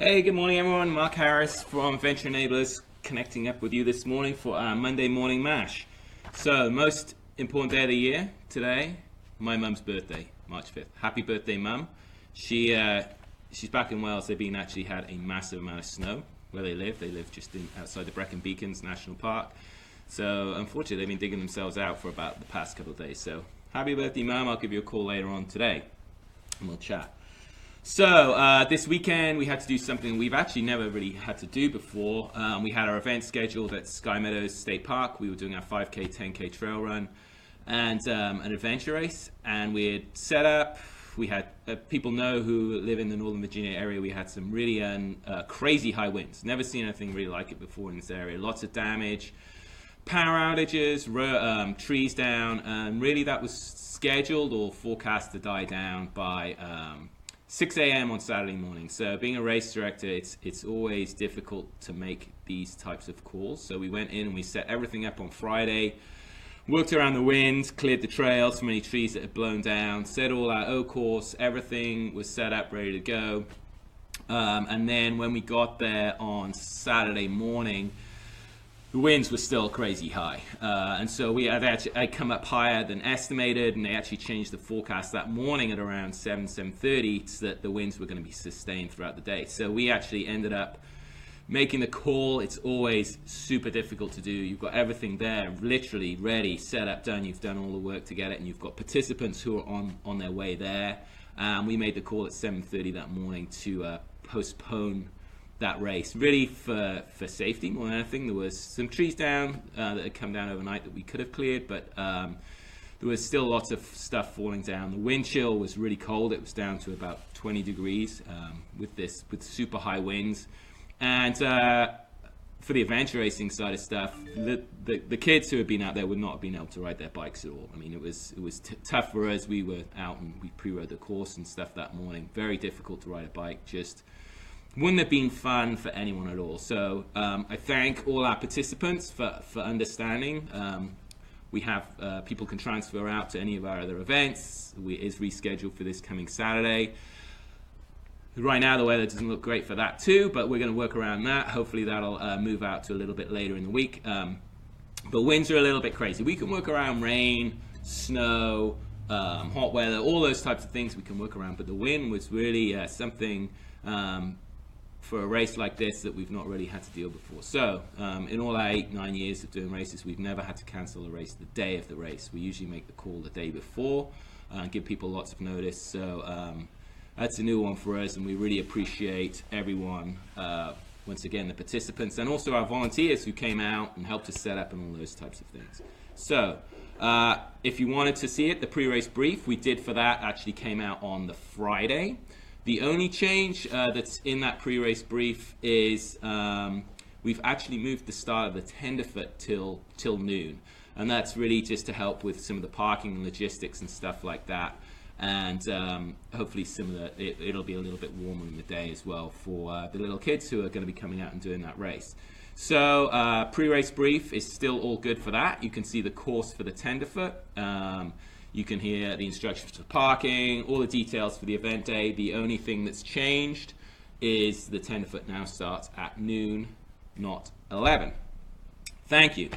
Hey, good morning, everyone. Mark Harris from Venture Enablers connecting up with you this morning for our Monday morning mash. So, most important day of the year today, my mum's birthday, March 5th. Happy birthday, Mum. She's back in Wales. They've actually had a massive amount of snow where they live. They live just outside the Brecon Beacons National Park. So, unfortunately, they've been digging themselves out for about the past couple of days. So, happy birthday, Mum. I'll give you a call later on today and we'll chat. So this weekend we had to do something we've actually never really had to do before. We had our event scheduled at Sky Meadows State Park. We were doing our 5K, 10K trail run and an adventure race. And we had set up, we had people know who live in the Northern Virginia area. We had some really crazy high winds. Never seen anything really like it before in this area. Lots of damage, power outages, trees down. And really that was scheduled or forecast to die down by 6 a.m. on Saturday morning. So being a race director, it's always difficult to make these types of calls. So we went in and we set everything up on Friday, worked around the wind, cleared the trails from any trees that had blown down, set all our O-course, everything was set up, ready to go. And then when we got there on Saturday morning, the winds were still crazy high, and so I come up higher than estimated, and they actually changed the forecast that morning at around 7:30 so that the winds were going to be sustained throughout the day. So we actually ended up making the call. It's always super difficult to do. You've got everything there, literally ready, set up, done. You've done all the work to get it, and you've got participants who are on their way there. We made the call at 7:30 that morning to postpone that race, really for safety more than anything. There was some trees down that had come down overnight that we could have cleared, but there was still lots of stuff falling down. The wind chill was really cold. It was down to about 20 degrees with super high winds. And for the adventure racing side of stuff, the kids who had been out there would not have been able to ride their bikes at all. I mean, it was tough for us. We were out and we pre-rode the course and stuff that morning. Very difficult to ride a bike. Just wouldn't have been fun for anyone at all. So I thank all our participants for understanding. We have people can transfer out to any of our other events. It's rescheduled for this coming Saturday. Right now the weather doesn't look great for that too, but we're going to work around that. Hopefully that'll move out to a little bit later in the week. But winds are a little bit crazy. We can work around rain, snow, hot weather, all those types of things we can work around. But the wind was really something for a race like this that we've not really had to deal before. So in all our 8-9 years of doing races, we've never had to cancel a race the day of the race. We usually make the call the day before and give people lots of notice. So that's a new one for us, and we really appreciate everyone, once again the participants and also our volunteers who came out and helped us set up and all those types of things. So if you wanted to see it, the pre-race brief we did for that actually came out on the Friday. The only change that's in that pre-race brief is we've actually moved the start of the tenderfoot till noon, and that's really just to help with some of the parking and logistics and stuff like that. And hopefully it'll be a little bit warmer in the day as well for the little kids who are going to be coming out and doing that race. So pre-race brief is still all good for that. You can see the course for the tenderfoot. You can hear the instructions for parking, all the details for the event day. The only thing that's changed is the tenderfoot now starts at noon, not 11. Thank you.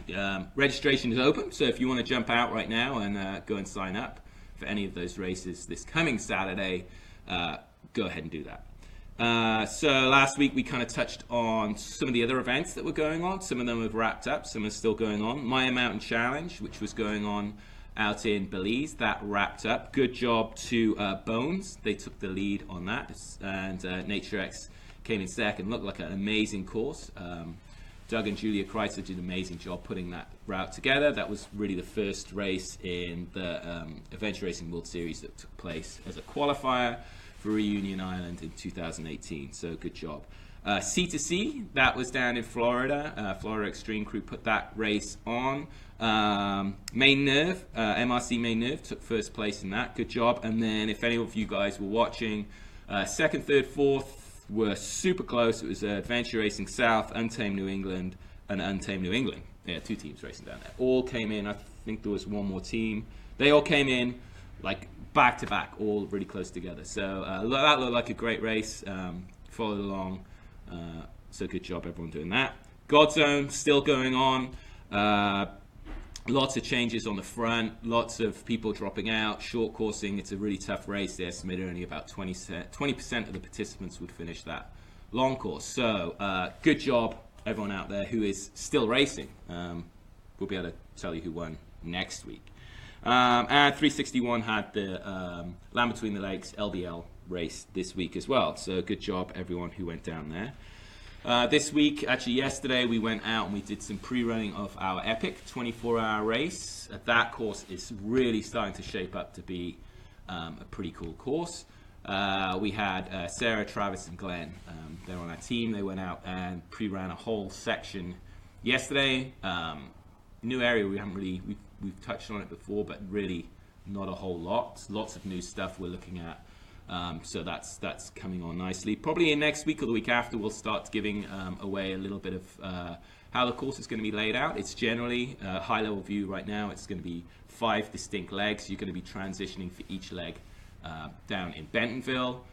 Registration is open, so if you want to jump out right now and go and sign up for any of those races this coming Saturday, go ahead and do that. So last week we kind of touched on some of the other events that were going on. Some of them have wrapped up, some are still going on. Maya Mountain Challenge, which was going on out in Belize, that wrapped up. Good job to Bones. They took the lead on that, and NatureX came in second. Looked like an amazing course. Doug and Julia Kreitzer did an amazing job putting that route together. That was really the first race in the Adventure Racing World Series that took place as a qualifier for Reunion Island in 2018. So good job. C2C, that was down in Florida. Florida Extreme Crew put that race on. Main Nerve, MRC Main Nerve took first place in that. Good job. And then if any of you guys were watching, second, third, fourth were super close. It was Adventure Racing South, Untamed New England, and Untamed New England. Yeah, two teams racing down there. All came in. I think there was one more team. They all came in like back to back, all really close together. So that looked like a great race. Followed along. So good job everyone doing that. Godzone still going on. Lots of changes on the front, lots of people dropping out, short coursing. It's a really tough race. They estimated only about 20% of the participants would finish that long course. So good job everyone out there who is still racing. We'll be able to tell you who won next week. And 361 had the Land Between the Legs LBL race this week as well. So good job everyone who went down there. This week, actually yesterday, we went out and we did some pre-running of our Epic 24-hour race. That course is really starting to shape up to be a pretty cool course. We had Sarah, Travis, and Glenn. They're on our team. They went out and pre-ran a whole section yesterday. New area we haven't really, we've touched on it before, but really not a whole lot. Lots of new stuff we're looking at. So that's coming on nicely. Probably in next week or the week after, we'll start giving away a little bit of how the course is going to be laid out. It's generally a high-level view right now. It's going to be 5 distinct legs. You're going to be transitioning for each leg down in Bentonville.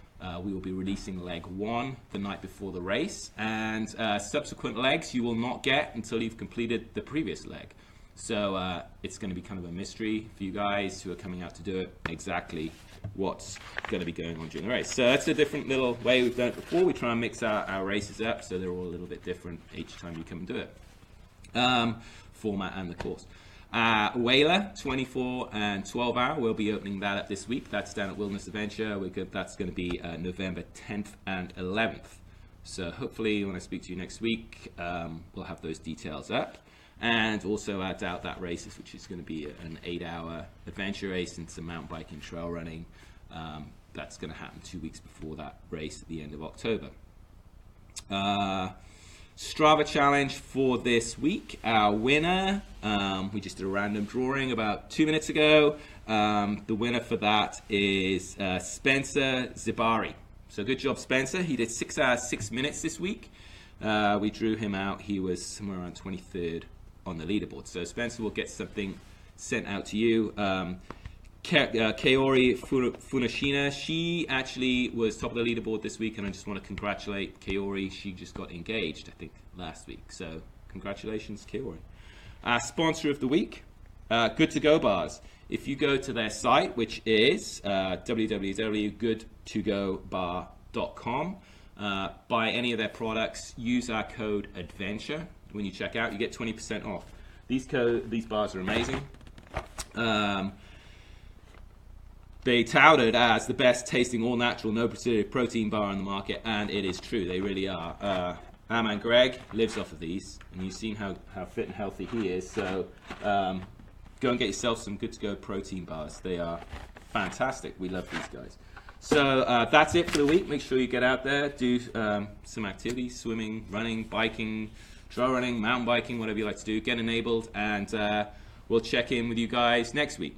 We will be releasing leg 1 the night before the race, and subsequent legs you will not get until you've completed the previous leg. So it's going to be kind of a mystery for you guys who are coming out to do it, exactly what's going to be going on during the race. So that's a different little way we've done it before. We try and mix our races up so they're all a little bit different each time you come and do it. Format and the course. Whaler 24 and 12 hour, we'll be opening that up this week. That's down at Wilderness Adventure. That's going to be November 10th and 11th. So hopefully when I speak to you next week, we'll have those details up. And also add out that races, which is going to be an 8-hour adventure race and some mountain biking, trail running. That's going to happen 2 weeks before that race at the end of October. Strava challenge for this week. Our winner, we just did a random drawing about 2 minutes ago. The winner for that is Spencer Zibari. So good job, Spencer. He did 6 hours, 6 minutes this week. We drew him out. He was somewhere around 23rd on the leaderboard. So Spencer will get something sent out to you. Kaori Funashina, she actually was top of the leaderboard this week, and I just want to congratulate Kaori. She just got engaged, I think, last week. So congratulations, Kaori. Sponsor of the week, Good To Go Bars. If you go to their site, which is www.goodtogobar.com, buy any of their products, use our code ADVENTURE. When you check out, you get 20% off. These bars are amazing. They touted as the best tasting all natural, no preservative protein bar on the market, and it is true. They really are. Our man Greg lives off of these, and you've seen how fit and healthy he is. So go and get yourself some Good To Go protein bars. They are fantastic. We love these guys. So that's it for the week. Make sure you get out there, do some activities, swimming, running, biking, trail running, mountain biking, whatever you like to do. Get enabled, and we'll check in with you guys next week.